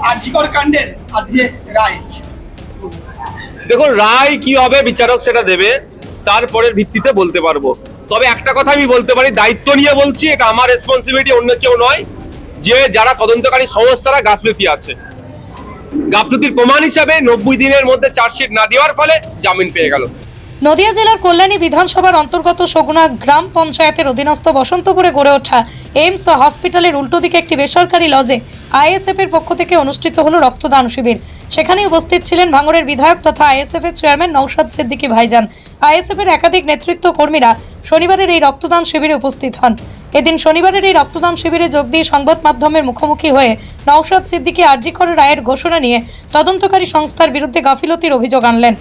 আরজিকর কাণ্ডের আজকে রায়। দেখুন, রায় কি হবে বিচারক সেটা দেবে, তারপরের ভিত্তিতে বলতে পারবো। তবে একটা কথা আমি বলতে পারি, দায়িত্ব নিয়ে বলছি, এটা আমার রেসপন্সিবিলিটি, অন্য কেউ নয়, যে যারা তদন্তকারী সংস্থারা গাফলতি আছে, গাফলতির প্রমাণ হিসাবে 90 দিনের মধ্যে চার্জশিট না দেওয়ার ফলে জামিন পেয়ে গেল। নদিয়া জেলার কল্যাণী বিধানসভার অন্তর্গত সগুনা গ্রাম পঞ্চায়েতের অধীনস্থ বসন্তপুরে গড়ে ওঠা এইমস হসপিটালের উল্টো দিকে একটি বেসরকারি লজে আইএসএফ এর পক্ষ থেকে অনুষ্ঠিত হলো রক্তদান শিবির। সেখানে উপস্থিত ছিলেন ভাঙড়ের বিধায়ক তথা আইএসএফ এর চেয়ারম্যান নওশাদ সিদ্দিকী ভাইজান। আইএসএফ এর একাধিক নেতৃত্ব কর্মীরা শনিবারের এই রক্তদান শিবিরে উপস্থিত হন। এদিন শনিবারের এই রক্তদান শিবিরে যোগ দিয়ে সংবাদ মাধ্যমের মুখোমুখি হয়ে নওশাদ সিদ্দিকী আরজিকর রায়ের ঘোষণা নিয়ে তদন্তকারী সংস্থার বিরুদ্ধে গাফিলতির অভিযোগ আনলেন।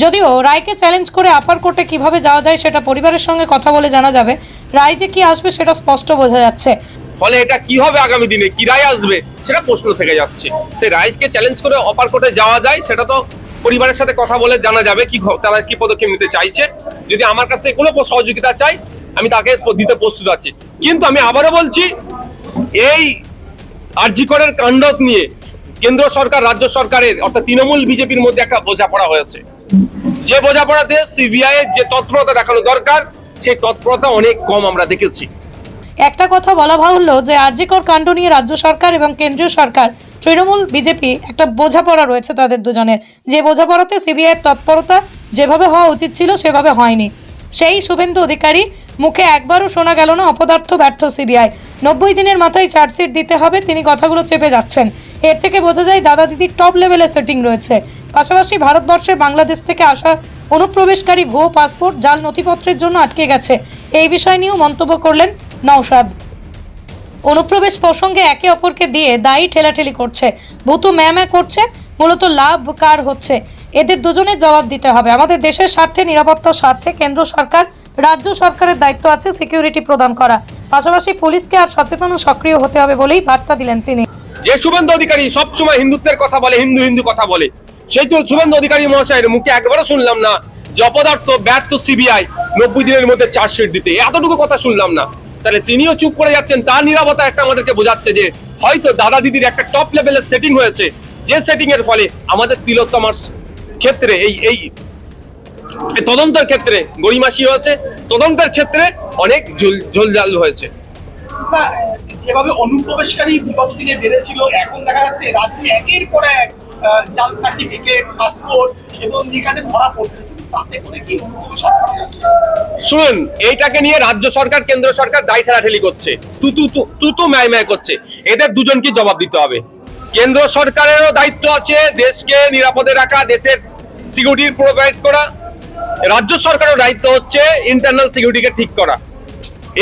যদিও রায়কে চ্যালেঞ্জ করে আপার কোর্টে কিভাবে যাওয়া যায় সেটা পরিবারের সঙ্গে কথা বলে জানা যাবে। রায় যে কি আসবে সেটা স্পষ্ট বোঝা যাচ্ছে। ফলে এটা কি হবে আগামী দিনে, কি রায় আসবে সেটা প্রশ্ন থেকে যাচ্ছে। সেই রায়কে চ্যালেঞ্জ করে আপার কোর্টে যাওয়া যায় সেটা তো পরিবারের সাথে কথা বলে জানা যাবে কি তারা কি পদক্ষেপ নিতে চাইছে। যদি আমার কাছ থেকে কোনো সহযোগিতা চাই আমি তাকে দিতে প্রস্তুত আছি। কিন্তু আমি আবারও বলছি, এই আরজিকরের কাণ্ড নিয়ে কেন্দ্র সরকার রাজ্য সরকারের অর্থাৎ তৃণমূল বিজেপির মধ্যে একটা বোঝাপড়া হয়েছে। যে বোঝাপড়াতে সিবিআই এর যে তৎপরতা দেখানো দরকার সেই তৎপরতা অনেক কম আমরা দেখেছি। একটা কথা বলা বাহুল্য যে আরজিকর কাণ্ড নিয়ে রাজ্য সরকার এবং কেন্দ্রীয় সরকার তৃণমূল বিজেপি একটা বোঝাপড়া রয়েছে তাদের দুজনের। যে বোঝাপড়াতে সিবিআই এর তৎপরতা যেভাবে হওয়া উচিত ছিল সেভাবে হয়নি। সেই শুভেন্দু অধিকারী মুখে একবারও শোনা গেল না অপদার্থ ব্যর্থ সিবিআই। 90 দিনের মাথায় চার্জশিট দিতে হবে, তিনি কথাগুলো চেপে যাচ্ছেন। এর থেকে বোঝা যায় দাদা দিদির টপ লেভেলের সেটিং রয়েছে। পাশাপাশি ভারতবর্ষের বাংলাদেশ থেকে আসা অনুপ্রবেশকারী ভুয়ো পাসপোর্ট জাল নথিপত্রের জন্য আটকে গেছে, এই বিষয় নিয়েও মন্তব্য করলেন নওশাদ। অনুপ্রবেশ প্রসঙ্গে একে অপরকে দিয়ে দায়ী ঠেলাঠেলি করছে, ভুতু ম্যামা করছে, মূলত লাভ কার হচ্ছে এদের দুজনের জবাব দিতে হবে। আমাদের দেশের স্বার্থে, নিরাপত্তার স্বার্থে কেন্দ্র সরকার রাজ্য সরকারের দায়িত্ব আছে সিকিউরিটি প্রদান করা। পাশাপাশি পুলিশকে আর সচেতন ও সক্রিয় হতে হবে বলেই বার্তা দিলেন তিনি। যে শুভেন্দু অধিকারী সবসময় হিন্দুত্বের কথা বলে, হিন্দু হিন্দু কথা বলে, সেই তো শুভেন্দু অধিকারী মহাশয়ের মুখে একবারও শুনলাম না যে অপদার্থ ব্যর্থ সিবিআই 90 দিনের মধ্যে চার্জশিট দিতে, এতটুকু কথা শুনলাম না। তাহলে তিনিও চুপ করে যাচ্ছেন, তার নীরবতা একটা আমাদেরকে বোঝাচ্ছে যে হয়তো দাদা দিদির একটা টপ লেভেলের সেটিং হয়েছে, যে সেটিং এর ফলে আমাদের তিলোত্তমার ক্ষেত্রে এই তদন্তের ক্ষেত্রে গরিমাসি হয়েছে, তদন্তের ক্ষেত্রে অনেক ঝোলঝাল হয়েছে। যেভাবে অনুপ্রবেশকারী বিগত দিনে বেড়েছিল, এখন দেখা যাচ্ছে রাজ্যে একের পর এক জাল সার্টিফিকেট, পাসপোর্ট এবং এখানে ধরা পড়ছে। তাতে করে কি অনুপ্রবেশ আটকানো যাচ্ছে? শুনুন, এইটাকে নিয়ে রাজ্য সরকার কেন্দ্র সরকার দায় ঠেলাঠেলি করছে, তু ম্যায় ম্যায় করছে। এদের দুজনকে জবাব দিতে হবে। কেন্দ্র সরকারেরও দায়িত্ব আছে দেশকে নিরাপদে রাখা, দেশের সিকিউরিটি প্রোভাইড করা। রাজ্য সরকারের দায়িত্ব হচ্ছে ইন্টারনাল সিকিউরিটিকে ঠিক করা।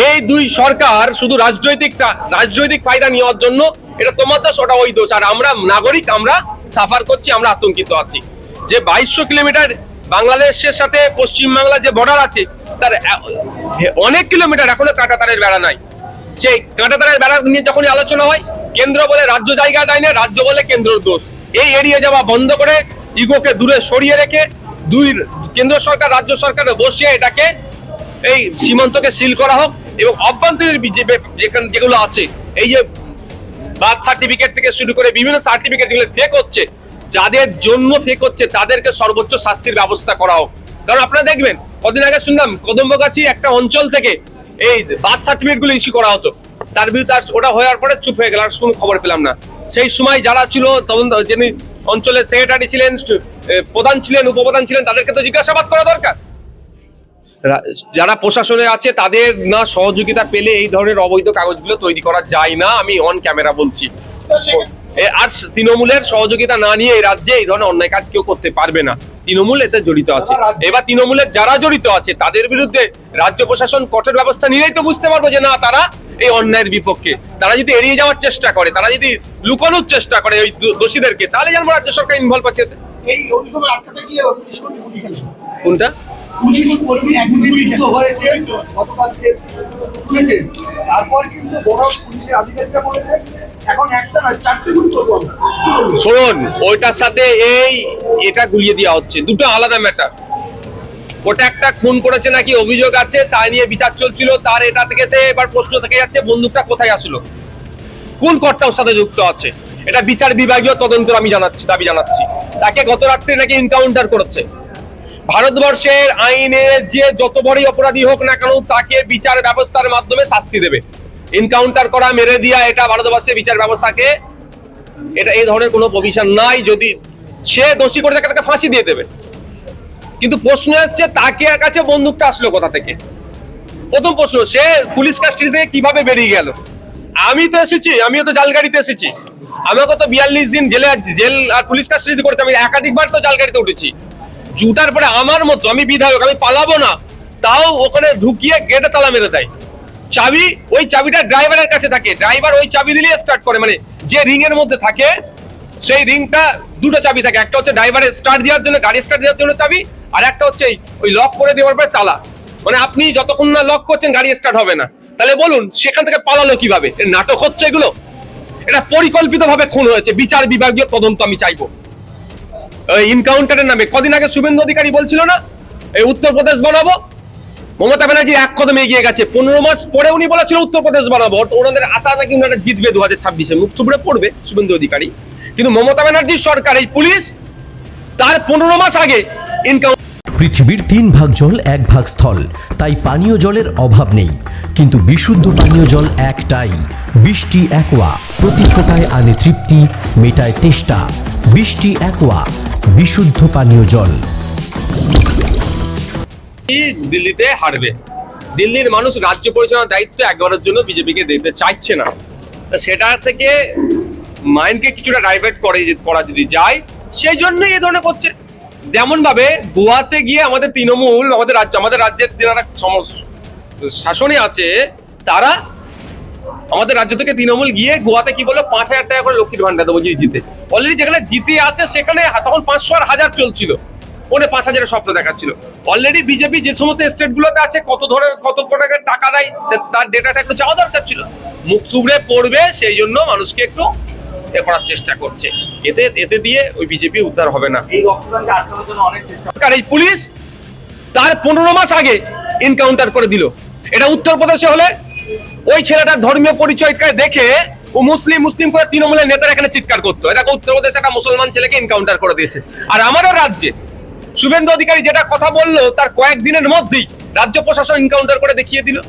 এই দুই সরকার শুধু রাজনৈতিক ফায়দা নেওয়ার জন্য, এটা তোমার দোষ ওটা ওই দোষ, আর আমরা নাগরিক, আমরা সাফার করছি, আমরা আতঙ্কিত আছি। যে 2200 কিলোমিটার বাংলাদেশের সাথে পশ্চিমবাংলা যে বর্ডার আছে তার অনেক কিলোমিটার এখনো কাঁটাতারের বেড়া নাই। সেই কাঁটাতারের বেড়া নিয়ে যখনই আলোচনা হয়, কেন্দ্র বলে রাজ্য জায়গা দেয় না, রাজ্য বলে কেন্দ্রের দোষ। এই এড়িয়ে যাওয়া বন্ধ করে ইগোকে দূরে সরিয়ে রেখে দুই কেন্দ্র সরকার রাজ্য সরকারে বসিয়ে এটাকে এই সীমান্তকে সিল করা হোক, এবং অভ্যন্তরীণ যেগুলো আছে, এই যে বার্থ সার্টিফিকেট থেকে শুরু করে বিভিন্ন সার্টিফিকেট যেগুলো ফেক হচ্ছে, যাদের জন্য ফেক হচ্ছে তাদেরকে সর্বোচ্চ শাস্তির ব্যবস্থা করা হোক। কারণ আপনারা দেখবেন, কদিন আগে শুনলাম কদম্বগাছি একটা অঞ্চল থেকে এই বার্থ সার্টিফিকেট গুলো ইস্যু করা হতো, তার বিরুদ্ধে ওটা হওয়ার পরে চুপ হয়ে গেল, আর কোনো খবর পেলাম না। সেই সময় যারা ছিল তদন্ত, যিনি অঞ্চলের সেক্রেটারি ছিলেন, প্রধান ছিলেন, উপপ্রধান ছিলেন, তাদেরকে তো জিজ্ঞাসাবাদ করা দরকার। যারা প্রশাসনে আছে তাদের না সহযোগিতা পেলে এই ধরনের অবৈধ কাগজগুলো তৈরি করা যায় না, আমি অন ক্যামেরা বলছি। আর তৃণমূলের সহযোগিতা না নিয়ে এই রাজ্যে এই ধরনের অন্যায় কাজ কেউ করতে পারবে না। তৃণমূল এতে জড়িত আছে। এবার তৃণমূলের যারা জড়িত আছে তাদের বিরুদ্ধে রাজ্য প্রশাসন কঠোর ব্যবস্থা নিলেই তো বুঝতে পারবো যে না, তারা এই অন্যায়ের বিপক্ষে। তারা যদি এড়িয়ে যাওয়ার চেষ্টা করে, তারা যদি লুকানোর চেষ্টা করে ওই দোষীদেরকে, তাহলে জানবো রাজ্য সরকার ইনভলভ আছে। এই অভিযোগে আটকাতে গিয়ে পুলিশ কর্মী গুলি খেলেছে। কোনটা? পুলিশ কর্মী গুলি হয়েছে গতকালকে শুনেছেন। তারপর কিন্তু বড় পুলিশের আধিকারিকরা বলেছেন এখন একটা না 4টে গুলি করবো আমরা। শুনুন, ওইটার সাথে এটা গুলিয়ে দেওয়া হচ্ছে, দুটো আলাদা ম্যাটার। ওটা একটা খুন করেছে নাকি অভিযোগ আছে, তাই নিয়ে বিচার চলছিল, তার এটা থেকে সে এবার প্রশ্ন থেকে যাচ্ছে বন্দুকটা কোথায় আসলো, কোন কর্তা ওর সাথে যুক্ত আছে। এটা বিচার বিভাগীয় তদন্ত আমি দাবি জানাচ্ছি। তাকে গত রাত্রে নাকি এনকাউন্টার করেছে। ভারতবর্ষের আইনে যে যত বড়ই অপরাধী হোক না কেন তাকে বিচার ব্যবস্থার মাধ্যমে শাস্তি দেবে। এনকাউন্টার করা, মেরে দেওয়া, এটা ভারতবর্ষের বিচার ব্যবস্থাকে এটা এই ধরনের কোনো প্রভিশন নাই। যদি সে দোষী করে থাকে তাকে ফাঁসি দিয়ে দেবে। কিন্তু প্রশ্ন আসছে তাকে কাছে বন্দুকটা আসলো কোথা থেকে? প্রথম প্রশ্ন, সে পুলিশ কাস্টডি থেকে কিভাবে বেরিয়ে গেল? আমিও তো জালগাড়িতে এসেছি। আমাকে তো 42 দিন জেল আর পুলিশ কাস্টডি করেছে। আমি একাধিকবার তো জালগাড়িতে উঠেছি। জুটার পরে আমার মতো, আমি বিধায়ক, আমি পালাবো না, তাও ওখানে ঢুকিয়ে গেটে তালা মেরে দেয়। চাবি, ওই চাবিটা ড্রাইভারের কাছে থাকে। ড্রাইভার ওই চাবি দিলে স্টার্ট করে, মানে যে রিং এর মধ্যে থাকে সেই রিংটা দুটো চাবি থাকে। একটা হচ্ছে ড্রাইভারের স্টার্ট দেওয়ার জন্য, গাড়ি স্টার্ট দেওয়ার জন্য চাবি, আর একটা হচ্ছে ওই লক করে দেওয়ার পরে তালা। মানে আপনি যতক্ষণ না লক করছেন গাড়ি স্টার্ট হবে না। তাহলে বলুন সেখান থেকে পালালো কিভাবে? নাটক হচ্ছে এগুলো। এটা পরিকল্পিতভাবে খুন হয়েছে। বিচার বিভাগীয় তদন্ত আমি চাইবো। এনকাউন্টারের নামে কদিন আগে শুভেন্দু অধিকারী বলছিল না এই উত্তরপ্রদেশ বানাবো। মমতা ব্যানার্জি এক কদমে এগিয়ে গেছে। 15 মাস পরে উনি বলেছিল উত্তরপ্রদেশ বানাবো। ওনাদের আশা নাকি ওনারা জিতবে 2026-এ, মুখ থুবড়ে পড়বে শুভেন্দু অধিকারী। কিন্তু মমতা ব্যানার্জির সরকার, এই পুলিশ, তার 15 মাস আগে পৃথিবীর 3 ভাগ জল 1 ভাগ স্থল, তাই পানীয় জলের অভাব নেই। কিন্তু বিশুদ্ধ পানীয় জল একটাই, বৃষ্টি অ্যাকোয়া। প্রতি ফোঁটায় আনে তৃপ্তি, মেটায় তেষ্টা। বৃষ্টি অ্যাকোয়া, বিশুদ্ধ পানীয় জল। দিল্লিতে হারবে। দিল্লির মানুষ রাজ্য পরিচালনার দায়িত্ব একবারের জন্য বিজেপিকে দিতে চাইছে না। সেটা থেকে মাইন্ডকে কিছুটা ডাইভার্ট করা যদি যায়, সেই জন্যই এই ধরনের করছে। যেমন ভাবে গোয়াতে গিয়ে আমাদের তৃণমূল, আমাদের রাজ্যের যারা শাসনে আছে, তারা আমাদের রাজ্য থেকে তৃণমূল গিয়ে গোয়াতে কি বললো, 5,000 টাকা করে লক্ষ্মীর ভান্ডার দেবো যদি জিতে। অলরেডি যেখানে জিতে আছে সেখানে তখন 500 আর 1000 চলছিল, ওনে 5,000-এর স্বপ্ন দেখাচ্ছিল। অলরেডি বিজেপি যে সমস্ত স্টেট গুলোতে আছে কত টাকা দেয় তার ডেটাটা একটু চাওয়া দরকার ছিল। মুখ থুবড়ে পড়বে, সেই জন্য মানুষকে একটু করার চেষ্টা করছে। এতে দিয়ে ওই বিজেপি উদ্ধার হবে না। এই রক্তদানকে আটকানোর জন্য অনেক চেষ্টা। এই পুলিশ তার 15 মাস আগে এনকাউন্টার করে দিল। এটা উত্তরপ্রদেশে হলে ওই ছেলেটার ধর্মীয় পরিচয়কে দেখে ও মুসলিম করে তৃণমূলের নেতারা এখানে চিৎকার করতো। এটা উত্তরপ্রদেশে একটা মুসলমান ছেলেকে এনকাউন্টার করে দিয়েছে। আর আমারও রাজ্যে শুভেন্দু অধিকারী যেটা কথা বললো তার কয়েকদিনের মধ্যেই রাজ্য প্রশাসন এনকাউন্টার করে দেখিয়ে দিল।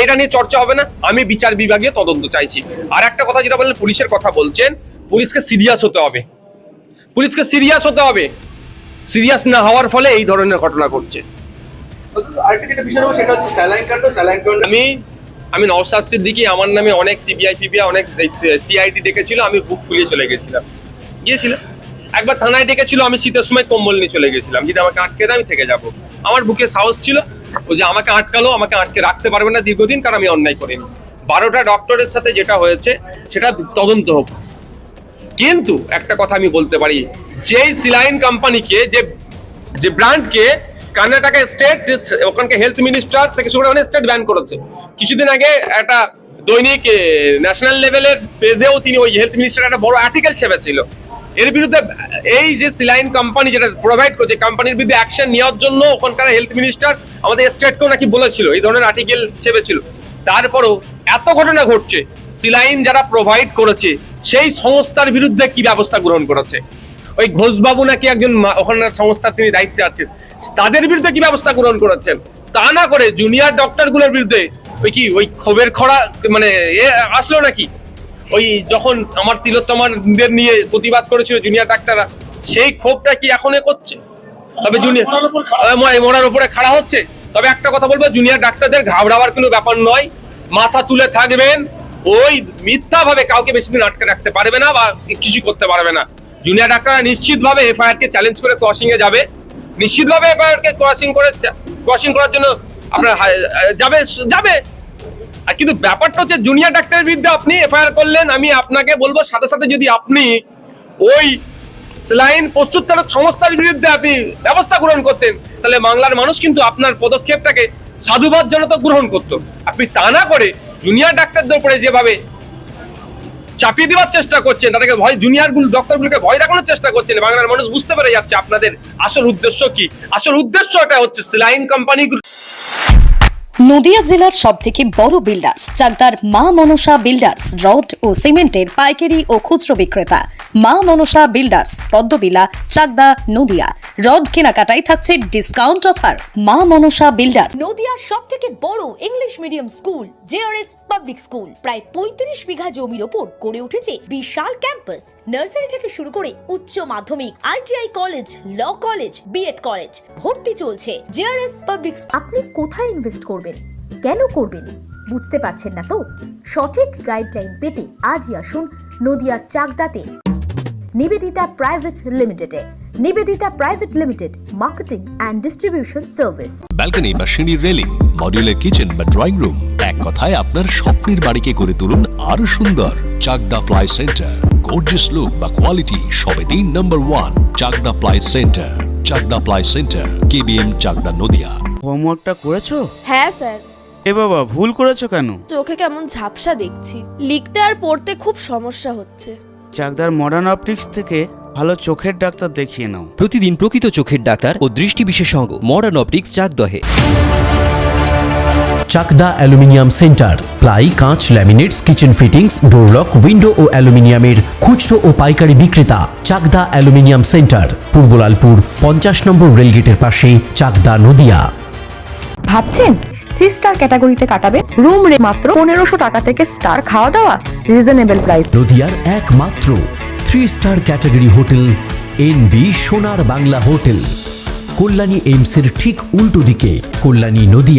এটা নিয়ে চর্চা হবে না। আমি বিচার বিভাগীয় তদন্ত চাইছি। আর একটা কথা যেটা বললেন, পুলিশের কথা বলছেন, পুলিশকে সিরিয়াস হতে হবে। সিরিয়াস না হওয়ার ফলে এই ধরনের ঘটনা ঘটছে। আরেকটা যেটা বিষয় সেটা হচ্ছে স্যালাইন কাণ্ড। আমি নওশাদ সিদ্দিকী, আমার নামে অনেক সিবিআই অনেক সিআইডি ডেকেছিল, আমি বুক ফুলিয়ে চলে গিয়েছিলাম। একবার থানায় ডেকেছিল, আমি শীতের সময় কম্বল নিয়ে চলে গেছিলাম, যদি আমাকে আটকে দেয় আমি থেকে যাবো। আমার বুকে সাহস ছিল, ও যে আমাকে আটকালো, আমাকে আটকে রাখতে পারবে না দীর্ঘদিন, কারণ আমি অন্যায় করিনি। 12টা ডক্টরের সাথে যেটা হয়েছে সেটা তদন্ত হোক। কিন্তু একটা কথা আমি বলতে পারি, যেই সিলাইন কোম্পানিকে, যে ব্র্যান্ডকে কর্ণাটকা স্টেট, ওখানকে হেলথ মিনিস্টার থেকে শুরু করে স্টেট ব্যান করেছে। কিছুদিন আগে একটা দৈনিক ন্যাশনাল লেভেলের পেজেও তিনি ওই হেলথ মিনিস্টার একটা বড় আর্টিকেল ছেপেছিল। এর বিরুদ্ধে এই যে সিলাইন কোম্পানি যেটা প্রোভাইড করছে, কোম্পানির বিরুদ্ধে অ্যাকশন নেওয়ার জন্য ওখানকার হেলথ মিনিস্টার আমাদের স্টেটকেও নাকি বলেছিল, এই ধরনের আর্টিকেল ছেপেছিল। তারপরও এত ঘটনা ঘটছে, সিলাইন যারা প্রোভাইড করেছে সেই সংস্থার বিরুদ্ধে কি ব্যবস্থা গ্রহণ করেছে? ওই ঘোষবাবু নাকি একজন ওখানকার সংস্থার তিনি দায়িত্বে আছেন, তাদের বিরুদ্ধে কি ব্যবস্থা গ্রহণ করেছেন? তা না করে জুনিয়র ডক্টর গুলোর বিরুদ্ধে ওই ক্ষোভের খরা মানে আসলো নাকি? ওই যখন আমার তিলোত্তমাদের নিয়ে প্রতিবাদ করেছিল জুনিয়র ডাক্তাররা, সেই ক্ষোভটা কি এখন করছে? তবে মরার উপরে খাড়া হচ্ছে। তবে একটা কথা বলবো, জুনিয়র ডাক্তারদের ঘাবড়াবার কোনো ব্যাপার নয়, মাথা তুলে থাকবেন। ওই মিথ্যা ভাবে কাউকে বেশি দিন আটকে রাখতে পারবে না বা কিছু করতে পারবে না। জুনিয়র ডাক্তাররা নিশ্চিতভাবে এফআইআর কে চ্যালেঞ্জ করে ক্রসিং এ যাবে, নিশ্চিতভাবে এফআইআর কে ক্রসিং করার জন্য আপনার যাবে। আর কিন্তু ব্যাপারটা হচ্ছে, জুনিয়র ডাক্তারের বিরুদ্ধে আপনি এফআইআর করলেন, আমি আপনাকে বলবো সাথে সাথে যদি আপনি ওই স্যালাইন প্রস্তুতকারক সংস্থার বিরুদ্ধে আপনি ব্যবস্থা গ্রহণ করতেন, তাহলে বাংলার মানুষ কিন্তু আপনার পদক্ষেপটাকে সাধুবাদ জনতা গ্রহণ করত। আপনি তা না করে জুনিয়র ডাক্তারদের উপরে যেভাবে চাপিয়ে দেওয়ার চেষ্টা করছেন, তাদেরকে জুনিয়র ডক্টরগুলোকে ভয় দেখানোর চেষ্টা করছেন, বাংলার মানুষ বুঝতে পেরে যাচ্ছে আপনাদের আসল উদ্দেশ্য কি। আসল উদ্দেশ্য এটা হচ্ছে স্যালাইন কোম্পানিগুলো নদিয়া জেলার সবথেকে বড় বিল্ডার্স চাকদার মা মনসা বিল্ডার্স রড ও সিমেন্টের পাইকারি ও খুচরো বিক্রেতা মা মনসা বিল্ডার্স পদ্মবিলা চাকদা নদিয়া রড কেনাকাটায় থাকছে ডিসকাউন্ট অফার মা মনসা বিল্ডার্স নদিয়ার সবথেকে বড় English medium school JRS public school প্রায় 35 বিঘা জমির ওপর গড়ে উঠেছে বিশাল ক্যাম্পাস নার্সারি থেকে শুরু করে উচ্চ মাধ্যমিক ITI college law college BEd college ভর্তি চলছে জেআরএস পাবলিক। আপনি কোথায় ইনভেস্ট করবেন, কেন করবেন বুঝতে পারছেন না তো? সঠিক গাইডলাইন পেতে আজই আসুন নদিয়ার চাকদাতে নিবেদিতা প্রাইভেট লিমিটেডে। Nivedita private limited marketing and distribution service. Balcony বা সিঁড়ির রেলিং, মডিউলার কিচেন বা ড্রয়িং রুম, এক কথায় আপনার স্বপ্নের বাড়িকে করে তুলুন আরো সুন্দর। Chakdah ply centre, gorgeous look বা কোয়ালিটি সবে 3 number 1 Chakdah ply centre. Chakdah ply centre, KBM Chakdah Nadia. হোমওয়ার্কটা করেছো? হ্যাঁ স্যার। এ বাবা, ভুল করেছো কেন? চোখে কেমন ঝাপসা দেখছি, লিখতে আর পড়তে খুব সমস্যা হচ্ছে। চাকদার মডার্ন অপটিক্স থেকে ভালো চোখের ডাক্তার দেখিয়ে নাও। প্রতিদিন প্রকৃত চোখের ডাক্তার ও দৃষ্টি বিশেষজ্ঞ মডার্ন অপটিক্স চাকদহে। চাকদা অ্যালুমিনিয়াম সেন্টার, প্লাই, কাঁচ, laminates, kitchen fittings, door lock, window ও অ্যালুমিনিয়ামের খুচরো ও পাইকারি বিক্রেতা। Chakdah aluminium centre, Purbalalpur 50 number রেলগেটের পাশে, চাকদা নদিয়া। ভাবছেন 3 স্টার ক্যাটাগরিতে কাটাবে? রুম রে মাত্র 1500 টাকা থেকে স্টার, খাওয়া দাওয়া রিজনেবল প্রাইস। নদিয়ার একমাত্র 3 স্টার ক্যাটাগরি হোটেল এনবি সোনার বাংলা হোটেল, কল্যাণী এইমসের ঠিক উল্টো দিকে, কল্যাণী নদিয়া।